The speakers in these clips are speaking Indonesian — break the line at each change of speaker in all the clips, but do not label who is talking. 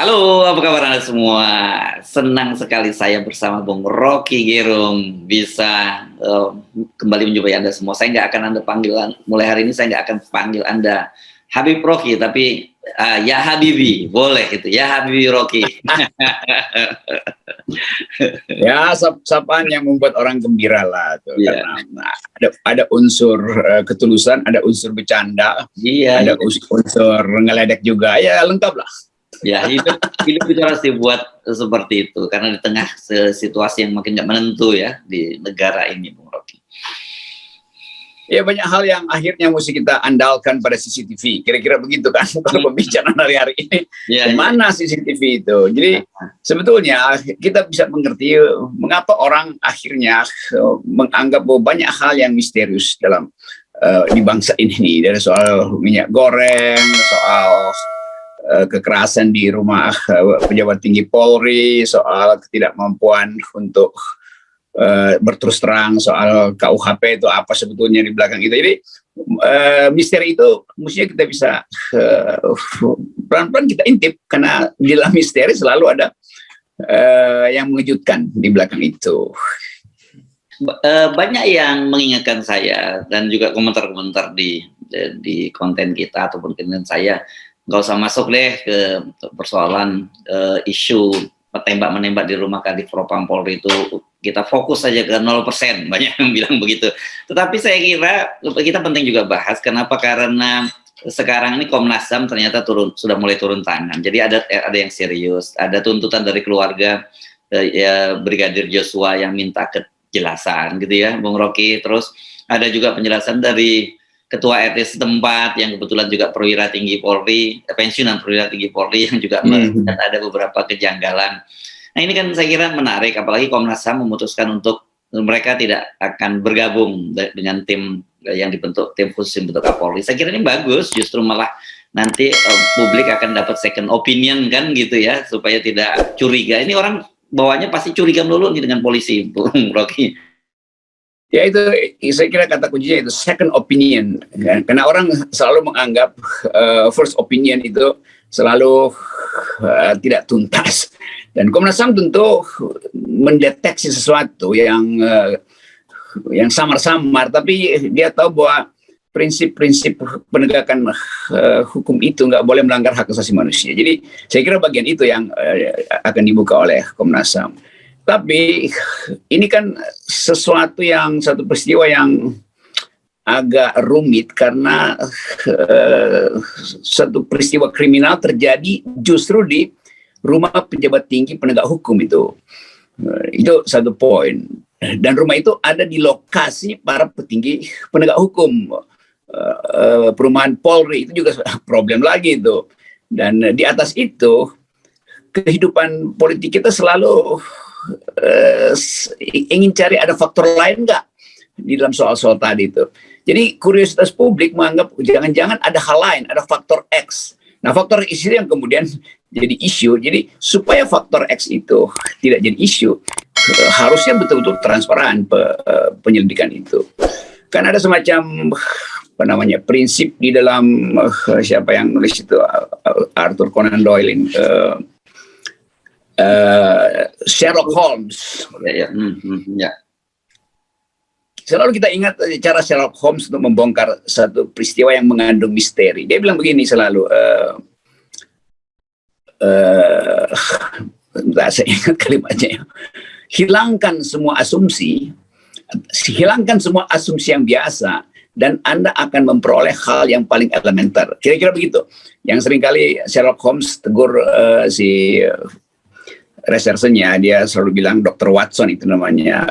Halo, apa kabar Anda semua? Senang sekali saya bersama Bung Rocky Gerung bisa kembali menjumpai Anda semua. Saya nggak akan Anda panggil, mulai hari ini saya nggak akan panggil Anda Habib Rocky, tapi ya Habibi, boleh gitu, ya Habibi Rocky.
Ya, sapaan yang membuat orang gembira lah tuh,
Yeah.
karena ada unsur ketulusan, ada unsur bercanda,
Iya,
ada unsur ngeledek juga, ya lengkap lah.
ya hidup itu harus dibuat seperti itu, karena di tengah situasi yang makin nggak menentu ya di negara ini, Bung Rocky.
Ya, banyak hal yang akhirnya mesti kita andalkan pada CCTV, kira-kira begitu kan kalau pembicaraan hari-hari ini.
Ya,
Mana CCTV itu? Jadi sebetulnya kita bisa mengerti mengapa orang akhirnya menganggap bahwa banyak hal yang misterius dalam di bangsa ini, dari soal minyak goreng, soal kekerasan di rumah pejabat tinggi Polri, soal ketidakmampuan untuk berterus terang soal KUHP itu apa sebetulnya di belakang itu. Jadi misteri itu mestinya kita bisa pelan-pelan kita intip, karena di dalam misteri selalu ada yang mengejutkan di belakang itu.
Banyak yang mengingatkan saya dan juga komentar-komentar di konten kita ataupun konten saya, nggak usah masuk deh ke persoalan isu tembak-menembak di rumah Kadif Propam Polri itu, kita fokus saja ke 0%, banyak yang bilang begitu. Tetapi saya kira kita penting juga bahas, kenapa? Karena sekarang ini Komnas HAM ternyata sudah mulai turun tangan. Jadi ada yang serius, ada tuntutan dari keluarga ya Brigadir Joshua yang minta kejelasan gitu ya, Bung Rocky. Terus ada juga penjelasan dari Ketua RT setempat yang kebetulan juga perwira tinggi Polri, pensiunan perwira tinggi Polri yang juga melihat ada beberapa kejanggalan. Nah, ini kan saya kira menarik, apalagi Komnas HAM memutuskan untuk mereka tidak akan bergabung dengan tim yang dibentuk, tim khusus yang dibentuk Kapolri. Saya kira ini bagus, justru malah nanti publik akan dapat second opinion kan gitu ya, supaya tidak curiga. Ini orang bawahnya pasti curiga melulu nih dengan polisi, Bung Rocky.
Ya, itu saya kira kata kuncinya itu second opinion, karena orang selalu menganggap first opinion itu selalu tidak tuntas, dan Komnas HAM tentu mendeteksi sesuatu yang samar-samar, tapi dia tahu bahwa prinsip-prinsip penegakan hukum itu nggak boleh melanggar hak asasi manusia. Jadi saya kira bagian itu yang akan dibuka oleh Komnas HAM. Tapi ini kan satu peristiwa yang agak rumit, karena satu peristiwa kriminal terjadi justru di rumah pejabat tinggi penegak hukum itu. Itu satu poin. Dan rumah itu ada di lokasi para petinggi penegak hukum. Perumahan Polri itu juga problem lagi itu. Dan di atas itu kehidupan politik kita selalu ingin cari ada faktor lain nggak di dalam soal-soal tadi itu. Jadi kuriositas publik menganggap jangan-jangan ada hal lain, ada faktor X. Nah, faktor X itu yang kemudian jadi isu. Jadi supaya faktor X itu tidak jadi isu, harusnya betul-betul transparan penyelidikan itu. Kan ada semacam prinsip di dalam siapa yang nulis itu, Arthur Conan Doyle ini, Sherlock Holmes.
Ya.
Selalu kita ingat cara Sherlock Holmes untuk membongkar satu peristiwa yang mengandung misteri. Dia bilang begini selalu, saya ingat kalimatnya, hilangkan semua asumsi yang biasa, dan Anda akan memperoleh hal yang paling elementer. Kira-kira begitu. Yang seringkali Sherlock Holmes tegur si resersenya, dia selalu bilang, Dr. Watson itu namanya,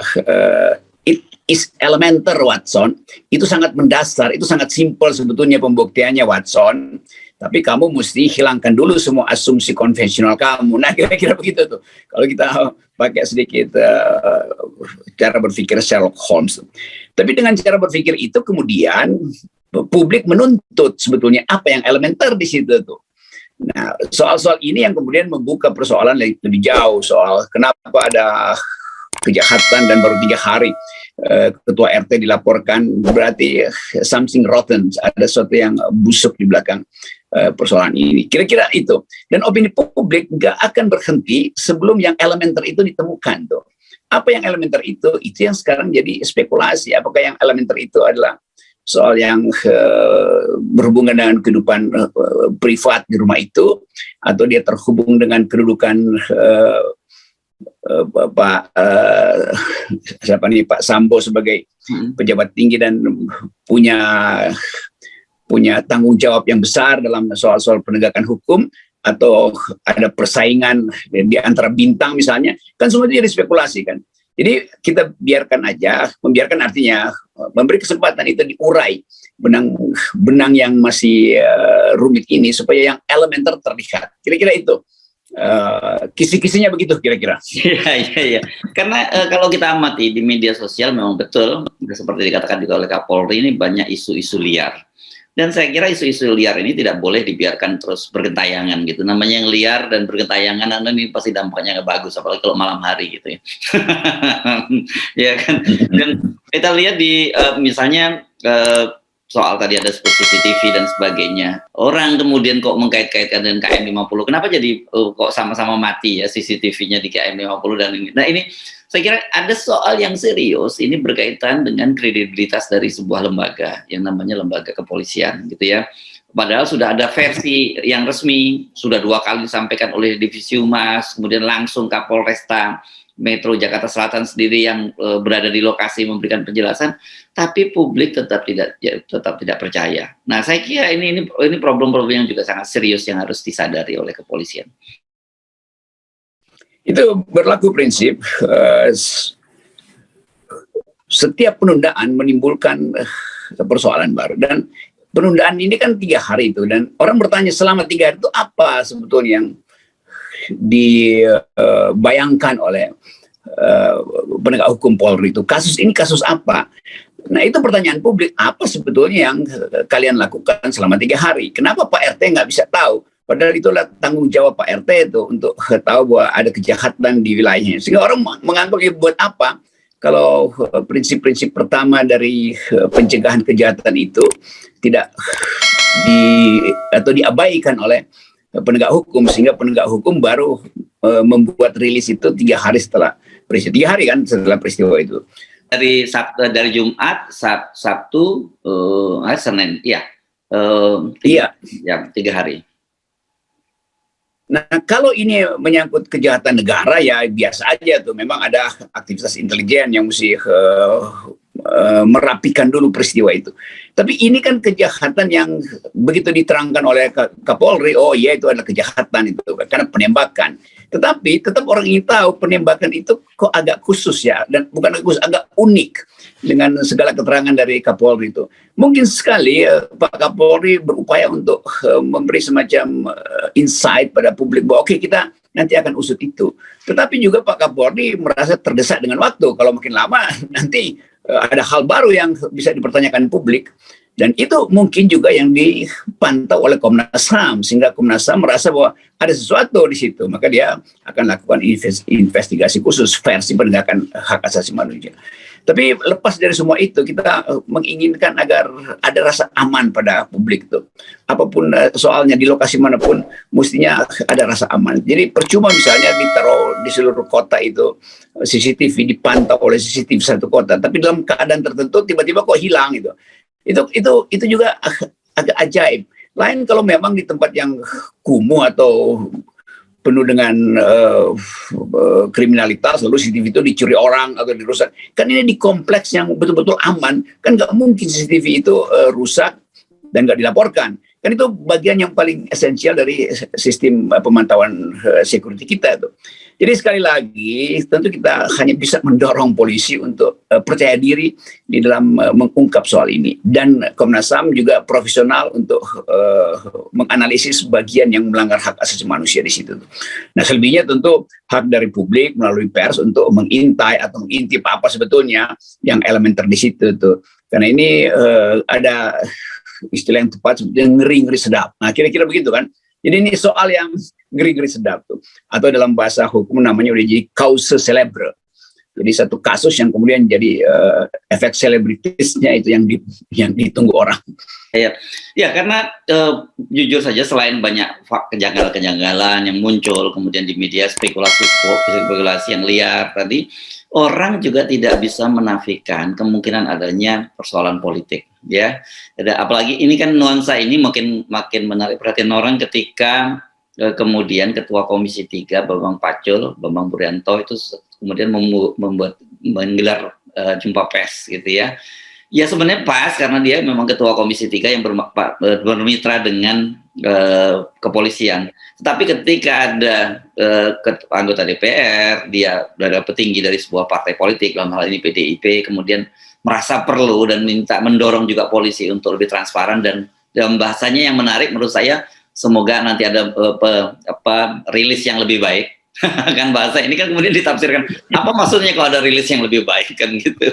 it is elementer, Watson. Itu sangat mendasar, itu sangat simpel sebetulnya pembuktiannya, Watson. Tapi kamu mesti hilangkan dulu semua asumsi konvensional kamu. Nah, kira-kira begitu tuh. Kalau kita pakai sedikit cara berpikir Sherlock Holmes. Tapi dengan cara berpikir itu kemudian publik menuntut sebetulnya apa yang elementer di situ tuh. Nah, soal-soal ini yang kemudian membuka persoalan lebih jauh, soal kenapa ada kejahatan dan baru 3 hari ketua RT dilaporkan, berarti something rotten, ada sesuatu yang busuk di belakang persoalan ini. Kira-kira itu. Dan opini publik nggak akan berhenti sebelum yang elementer itu ditemukan tuh. Apa yang elementer itu? Itu yang sekarang jadi spekulasi. Apakah yang elementer itu adalah soal yang berhubungan dengan kehidupan privat di rumah itu, atau dia terhubung dengan kedudukan Pak Sambo sebagai pejabat tinggi dan punya tanggung jawab yang besar dalam soal-soal penegakan hukum, atau ada persaingan di antara bintang misalnya, kan semua itu jadi spekulasi kan. Jadi kita biarkan aja, membiarkan artinya memberi kesempatan itu diurai benang yang masih rumit ini supaya yang elementer terlihat. Kira-kira itu. Kisi-kisinya begitu kira-kira.
Iya. Karena kalau kita amati di media sosial memang betul seperti dikatakan juga oleh Kapolri, ini banyak isu-isu liar. Dan saya kira isu-isu liar ini tidak boleh dibiarkan terus bergentayangan gitu. Namanya yang liar dan bergentayangan, ini pasti dampaknya nggak bagus, apalagi kalau malam hari gitu ya. Ya kan. Dan kita lihat di misalnya soal tadi ada CCTV dan sebagainya. Orang kemudian kok mengkait-kaitkan dengan KM50. Kenapa jadi kok sama-sama mati ya CCTV-nya di KM50 dan ini. Nah ini saya kira ada soal yang serius, ini berkaitan dengan kredibilitas dari sebuah lembaga yang namanya lembaga kepolisian gitu ya. Padahal sudah ada versi yang resmi, sudah 2 kali disampaikan oleh Divisi Humas, kemudian langsung Kapolresta Metro Jakarta Selatan sendiri yang berada di lokasi memberikan penjelasan, tapi publik tetap tidak percaya. Nah, saya kira ini problem-problem yang juga sangat serius yang harus disadari oleh kepolisian.
Itu berlaku prinsip setiap penundaan menimbulkan persoalan baru, dan penundaan ini kan 3 hari itu, dan orang bertanya selama 3 hari itu apa sebetulnya yang dibayangkan oleh penegak hukum Polri itu. Kasus ini kasus apa? Nah itu pertanyaan publik, apa sebetulnya yang kalian lakukan selama 3 hari? Kenapa Pak RT nggak bisa tahu? Padahal itulah tanggung jawab Pak RT itu untuk tahu bahwa ada kejahatan di wilayahnya. Sehingga orang menganggap ya buat apa kalau prinsip-prinsip pertama dari pencegahan kejahatan itu tidak diabaikan oleh penegak hukum, sehingga penegak hukum baru membuat rilis itu 3 hari setelah peristiwa. 3 hari kan setelah peristiwa itu.
Dari Jumat, Sabtu, Senin, iya. 3 hari.
Nah, kalau ini menyangkut kejahatan negara ya biasa aja tuh. Memang ada aktivitas intelijen yang mesti merapikan dulu peristiwa itu. Tapi ini kan kejahatan yang begitu diterangkan oleh Kapolri, oh iya itu adalah kejahatan itu karena penembakan. Tetapi tetap orang ingin tahu penembakan itu kok agak khusus ya, dan bukan khusus, agak unik dengan segala keterangan dari Kapolri itu. Mungkin sekali Pak Kapolri berupaya untuk memberi semacam insight pada publik bahwa oke, kita nanti akan usut itu. Tetapi juga Pak Kapolri merasa terdesak dengan waktu. Kalau makin lama nanti ada hal baru yang bisa dipertanyakan publik. Dan itu mungkin juga yang dipantau oleh Komnas HAM, sehingga Komnas HAM merasa bahwa ada sesuatu di situ, maka dia akan lakukan investigasi khusus versi penegakan hak asasi manusia. Tapi lepas dari semua itu, kita menginginkan agar ada rasa aman pada publik itu. Apapun soalnya di lokasi manapun, mestinya ada rasa aman. Jadi percuma misalnya ditaruh di seluruh kota itu CCTV, dipantau oleh CCTV satu kota, tapi dalam keadaan tertentu tiba-tiba kok hilang itu. Itu juga agak ajaib. Lain kalau memang di tempat yang kumuh atau penuh dengan kriminalitas, lalu CCTV itu dicuri orang atau dirusak. Kan ini di kompleks yang betul-betul aman, kan nggak mungkin CCTV itu rusak dan nggak dilaporkan. Kan itu bagian yang paling esensial dari sistem pemantauan security kita itu. Jadi sekali lagi, tentu kita hanya bisa mendorong polisi untuk percaya diri di dalam mengungkap soal ini. Dan Komnas HAM juga profesional untuk menganalisis bagian yang melanggar hak asasi manusia di situ. Nah, selebihnya tentu hak dari publik melalui pers untuk mengintai atau mengintip apa sebetulnya yang elementer di situ tuh. Karena ini ada istilah yang tepat sebetulnya ngeri-ngeri sedap. Nah, kira-kira begitu kan. Jadi ini soal yang ngeri-ngeri sedap tuh. Atau dalam bahasa hukum namanya udah jadi causa celebre. Jadi satu kasus yang kemudian jadi efek selebritisnya itu yang ditunggu orang.
Ya, karena jujur saja selain banyak kejanggalan-kejanggalan yang muncul kemudian di media, spekulasi yang liar tadi, orang juga tidak bisa menafikan kemungkinan adanya persoalan politik, ya. Apalagi ini kan nuansa ini makin menarik perhatian orang ketika kemudian Ketua Komisi 3 Bambang Purianto itu kemudian menggelar jumpa pers gitu ya. Ya sebenarnya pas karena dia memang Ketua Komisi 3 yang bermitra dengan kepolisian. Tetapi ketika ada anggota DPR, dia adalah petinggi dari sebuah partai politik, dalam hal ini PDIP, kemudian merasa perlu dan minta mendorong juga polisi untuk lebih transparan, dan dalam bahasanya yang menarik menurut saya, semoga nanti ada rilis yang lebih baik. Kan bahasa ini kan kemudian ditafsirkan apa maksudnya kalau ada rilis yang lebih baik kan gitu.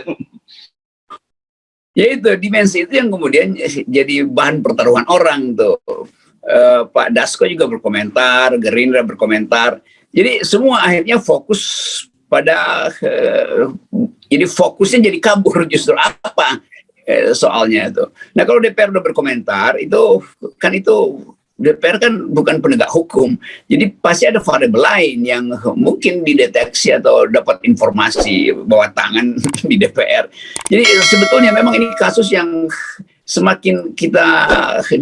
Ya itu dimensi itu yang kemudian jadi bahan pertaruhan orang tuh. Pak Dasko juga berkomentar, Gerindra berkomentar. Jadi semua akhirnya fokus pada jadi fokusnya jadi kabur justru apa soalnya itu. Nah kalau DPR udah berkomentar itu DPR kan bukan penegak hukum, jadi pasti ada variabel lain yang mungkin dideteksi atau dapat informasi bawah tangan di DPR. Jadi sebetulnya memang ini kasus yang semakin kita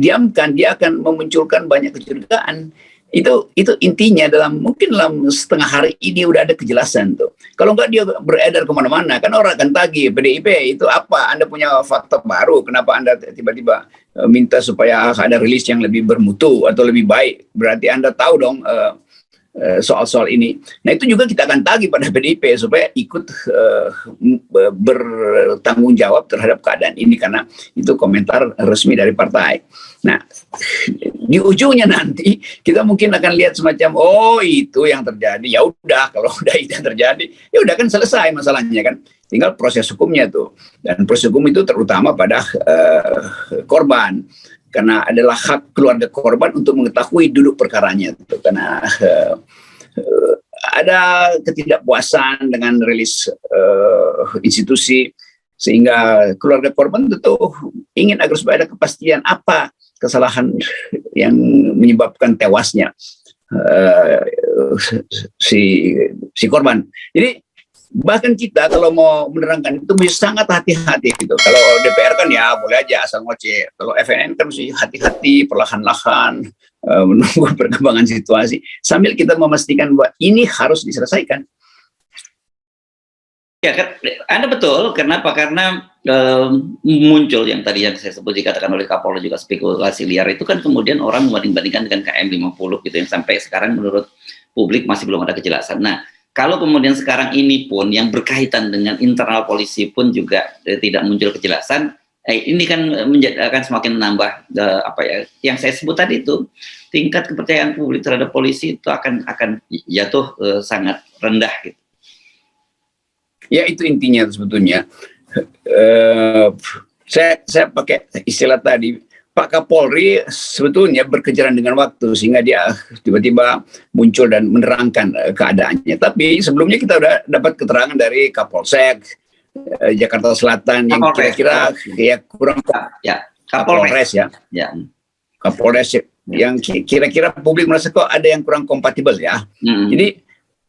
diamkan, dia akan memunculkan banyak kecurigaan. Itu intinya mungkin dalam setengah hari ini udah ada kejelasan tuh. Kalau enggak dia beredar kemana-mana, kan orang akan tagih, PDIP itu apa? Anda punya fakta baru, kenapa Anda tiba-tiba minta supaya ada rilis yang lebih bermutu atau lebih baik? Berarti Anda tahu dong soal-soal ini. Nah itu juga kita akan tagih pada PDIP supaya ikut bertanggung jawab terhadap keadaan ini, karena itu komentar resmi dari partai. Nah di ujungnya nanti kita mungkin akan lihat semacam itu yang terjadi. Ya udah, kalau udah itu yang terjadi ya udah kan selesai masalahnya kan. Tinggal proses hukumnya tuh, dan proses hukum itu terutama pada korban, karena adalah hak keluarga korban untuk mengetahui duduk perkaranya tuh. Karena ada ketidakpuasan dengan rilis institusi, sehingga keluarga korban tentu ingin agar supaya ada kepastian apa kesalahan yang menyebabkan tewasnya si korban. Jadi bahkan kita kalau mau menerangkan itu mesti sangat hati-hati gitu. Kalau DPR kan ya boleh aja asal ngoceh. Kalau FNN kan mesti hati-hati, perlahan-lahan menunggu perkembangan situasi sambil kita memastikan bahwa ini harus diselesaikan.
Ya, Anda betul. Kenapa? Karena muncul yang tadi yang saya sebut dikatakan oleh Kapolri juga spekulasi liar itu kan kemudian orang membanding-bandingkan dengan KM50 gitu yang sampai sekarang menurut publik masih belum ada kejelasan. Nah, kalau kemudian sekarang ini pun yang berkaitan dengan internal polisi pun juga tidak muncul kejelasan, ini kan akan semakin menambah yang saya sebut tadi itu, tingkat kepercayaan publik terhadap polisi itu akan jatuh sangat rendah gitu.
Ya itu intinya sebetulnya. Saya pakai istilah tadi, Pak Kapolri sebetulnya berkejaran dengan waktu sehingga dia tiba-tiba muncul dan menerangkan keadaannya. Tapi sebelumnya kita udah dapat keterangan dari Kapolsek Jakarta Selatan yang kira-kira ya kurang Kapolres ya. Kapolres yang kira-kira publik merasa kok ada yang kurang kompatibel ya.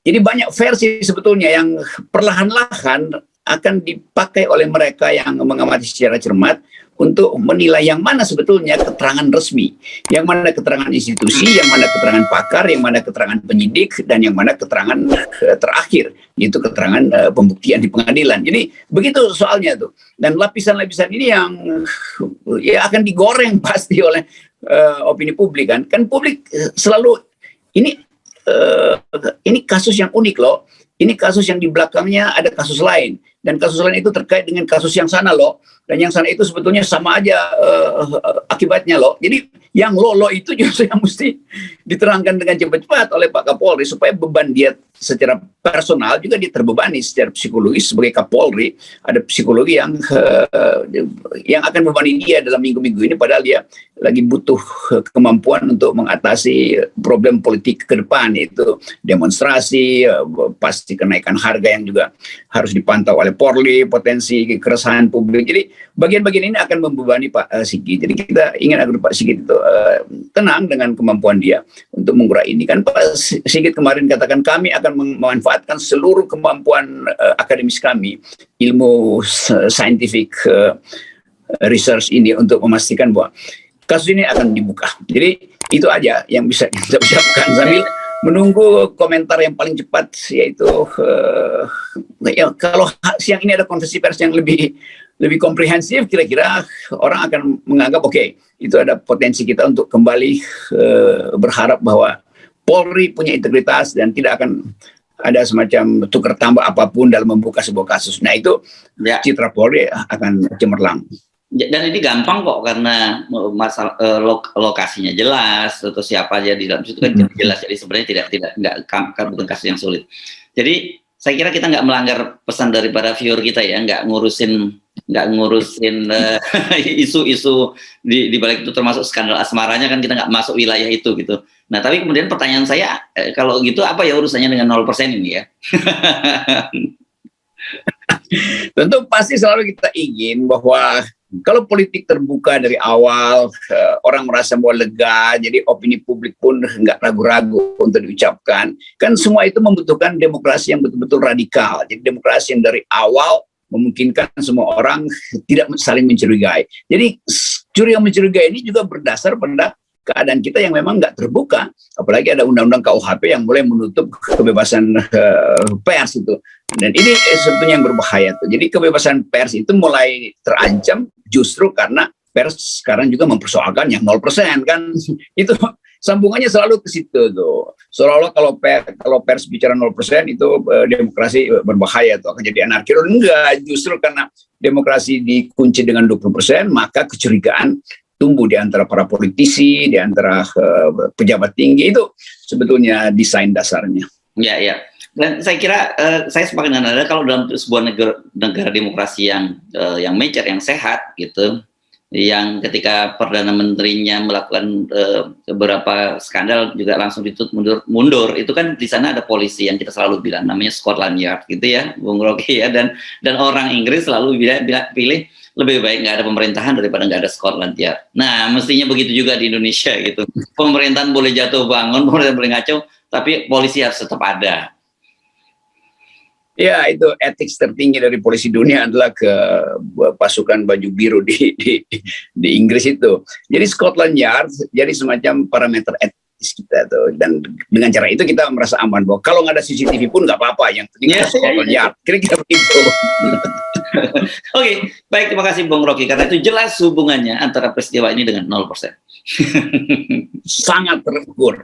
Jadi banyak versi sebetulnya yang perlahan-lahan akan dipakai oleh mereka yang mengamati secara cermat untuk menilai yang mana sebetulnya keterangan resmi, yang mana keterangan institusi, yang mana keterangan pakar, yang mana keterangan penyidik, dan yang mana keterangan terakhir, yaitu keterangan pembuktian di pengadilan. Jadi begitu soalnya tuh. Dan lapisan-lapisan ini yang ya akan digoreng pasti oleh opini publik kan. Kan publik selalu ini kasus yang unik loh. Ini kasus yang di belakangnya ada kasus lain. Dan kasus lain itu terkait dengan kasus yang sana loh. Dan yang sana itu sebetulnya sama aja akibatnya loh. Jadi yang lo itu justru yang mesti diterangkan dengan cepat-cepat oleh Pak Kapolri. Supaya beban dia secara personal juga dia terbebani secara psikologis sebagai Kapolri. Ada psikologi yang akan membebani dia dalam minggu-minggu ini. Padahal dia lagi butuh kemampuan untuk mengatasi problem politik ke depan, yaitu demonstrasi, pasti kenaikan harga yang juga harus dipantau oleh Polri, potensi keresahan publik. Jadi bagian-bagian ini akan membebani Pak Sigit. Jadi kita ingin agar Pak Sigit itu tenang dengan kemampuan dia untuk mengurai ini. Kan Pak Sigit kemarin katakan kami akan memanfaatkan seluruh kemampuan akademis kami, ilmu scientific research ini untuk memastikan bahwa kasus ini akan dibuka. Jadi itu aja yang bisa kita ucapkan sambil menunggu komentar yang paling cepat, yaitu ya, kalau siang ini ada konferensi pers yang lebih komprehensif, kira-kira orang akan menganggap oke, itu ada potensi kita untuk kembali berharap bahwa Polri punya integritas dan tidak akan ada semacam tukar tambah apapun dalam membuka sebuah kasus. Nah itu citra Polri akan cemerlang.
Dan ini gampang kok karena masalah lokasinya jelas atau siapa aja di dalam situ kan jelas, jadi sebenarnya bukan kasus yang sulit. Jadi saya kira kita nggak melanggar pesan daripada viewer kita ya, nggak ngurusin isu-isu di balik itu, termasuk skandal asmaranya kan kita nggak masuk wilayah itu gitu. Nah tapi kemudian pertanyaan saya, kalau gitu apa ya urusannya dengan 0% ini ya?
Tentu pasti selalu kita ingin bahwa kalau politik terbuka dari awal, orang merasa bahwa lega, jadi opini publik pun nggak ragu-ragu untuk diucapkan. Kan semua itu membutuhkan demokrasi yang betul-betul radikal. Jadi demokrasi yang dari awal memungkinkan semua orang tidak saling mencurigai. Jadi curiga mencurigai ini juga berdasar pada keadaan kita yang memang nggak terbuka, apalagi ada undang-undang KUHP yang mulai menutup kebebasan pers itu, dan ini sebetulnya yang berbahaya tuh. Jadi kebebasan pers itu mulai terancam justru karena pers sekarang juga mempersoalkan yang 0% kan, itu sambungannya selalu ke situ tuh. Seolah-olah kalau pers bicara 0% itu demokrasi berbahaya tuh, akan jadi anarki. Enggak, justru karena demokrasi dikunci dengan 20%, maka kecurigaan tumbuh di antara para politisi, di antara pejabat tinggi. Itu sebetulnya desain dasarnya.
Ya, ya. Dan saya kira saya sepakat dengan Anda, kalau dalam sebuah negara demokrasi yang mature, yang sehat gitu, yang ketika perdana menterinya melakukan beberapa skandal juga langsung ditutup mundur, itu kan di sana ada polisi yang kita selalu bilang namanya Scotland Yard gitu ya, Bung Rocky ya, dan orang Inggris selalu pilih lebih baik nggak ada pemerintahan daripada nggak ada Scotland Yard. Nah, mestinya begitu juga di Indonesia gitu. Pemerintahan boleh jatuh bangun, pemerintahan boleh ngaco, tapi polisi harus tetap ada.
Ya, itu etik tertinggi dari polisi dunia adalah ke pasukan baju biru di Inggris itu. Jadi Scotland Yard jadi semacam parameter etis kita tuh, dan dengan cara itu kita merasa aman bahwa kalau nggak ada CCTV pun nggak apa-apa, yang penting ada Scotland Yard. Kira-kira begitu.
Oke, baik, terima kasih Bung Rocky, karena itu jelas hubungannya antara peristiwa ini dengan 0%.
Sangat terukur.